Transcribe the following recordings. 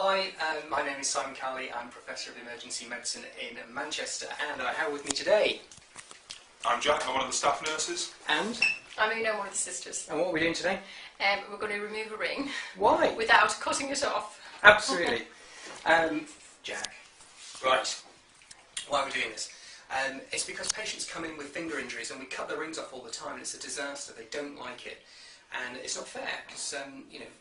Hi, my name is Simon Cowley. I'm Professor of Emergency Medicine in Manchester, and I have with me today... I'm Jack, I'm one of the staff nurses. And? I'm Una, one of the sisters. And what are we doing today? We're going to remove a ring. Why? Without cutting it off. Absolutely. Jack. Right. Why are we doing this? It's because patients come in with finger injuries and we cut the rings off all the time, and it's a disaster. They don't like it. And it's not fair, because,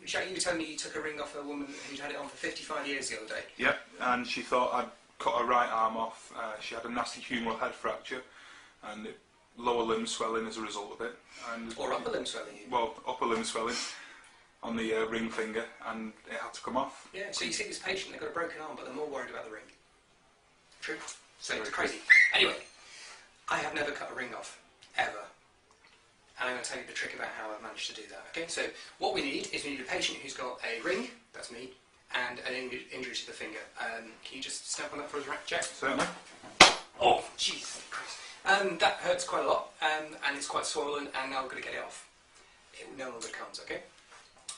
Jack, you were telling me you took a ring off a woman who'd had it on for 55 years the other day. Yep, and she thought I'd cut her right arm off. She had a nasty humeral head fracture and lower limb swelling as a result of it. And or upper limb swelling? Well, upper limb swelling on the ring finger, and it had to come off. Yeah, so you see this patient, they've got a broken arm, but they're more worried about the ring. True? So it's Very crazy. Anyway, I have never cut a ring off, ever. And I'm going to tell you the trick about how I've managed to do that. Okay, so what we need is we need a patient who's got a ring, that's me, and an injury to the finger. Can you just stamp on that for us, Jack? Certainly. Oh, Jesus Christ. That hurts quite a lot, and it's quite swollen, and now we're going to get it off. It no longer comes, okay?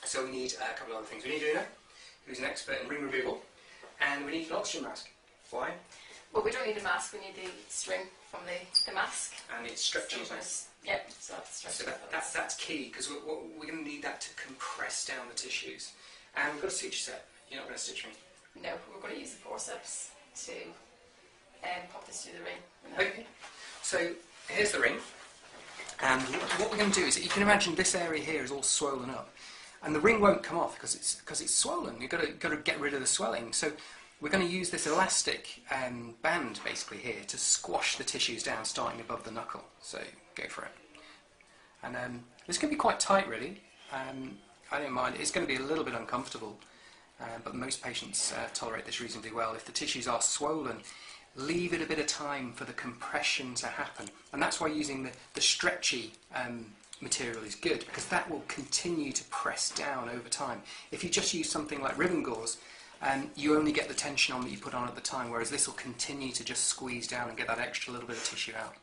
So we need a couple of other things. We need Una, who's an expert in ring removal, and we need an oxygen mask. Why? Well, we don't need a mask, we need the string from the mask. And it's stretchy, isn't it? Yep, so that's key, because we're going to need that to compress down the tissues. And we've got a suture set. You're not going to stitch me? No, we're going to use the forceps to pop this through the ring. Okay, so here's the ring. And what we're going to do is, you can imagine this area here is all swollen up. And the ring won't come off because it's swollen. You've got to get rid of the swelling. So we're going to use this elastic band basically here to squash the tissues down, starting above the knuckle. So go for it. And this can be quite tight, really. I don't mind. It's going to be a little bit uncomfortable, but most patients tolerate this reasonably well. If the tissues are swollen, leave it a bit of time for the compression to happen. And that's why using the stretchy material is good, because that will continue to press down over time. If you just use something like ribbon gauze, you only get the tension on that you put on at the time, whereas this will continue to just squeeze down and get that extra little bit of tissue out.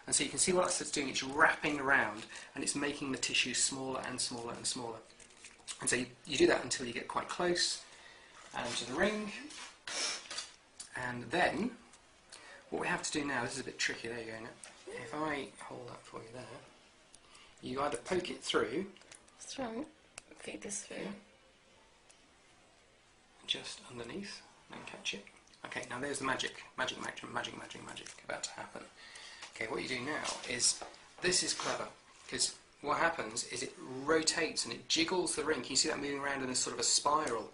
And so you can see what it's doing. It's wrapping around, and it's making the tissue smaller and smaller and smaller. And so you do that until you get quite close to the ring. And then, what we have to do now, this is a bit tricky, there you go. Now. If I hold that for you there, you either poke it through. Feed this through. Just underneath, and catch it. Okay, now there's the magic about to happen. Okay, what you do now is, this is clever, because what happens is it rotates and it jiggles the ring. Can you see that moving around in a sort of a spiral?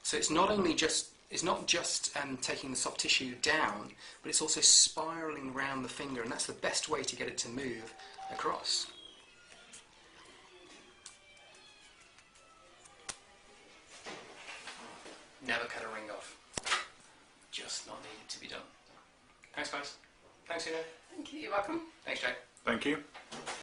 So it's not only just, taking the soft tissue down, but it's also spiralling around the finger, and that's the best way to get it to move across. Never cut a ring off. Just not needed to be done. Thanks, guys. Thanks, Una. Thank you. You're welcome. Thanks, Jack. Thank you.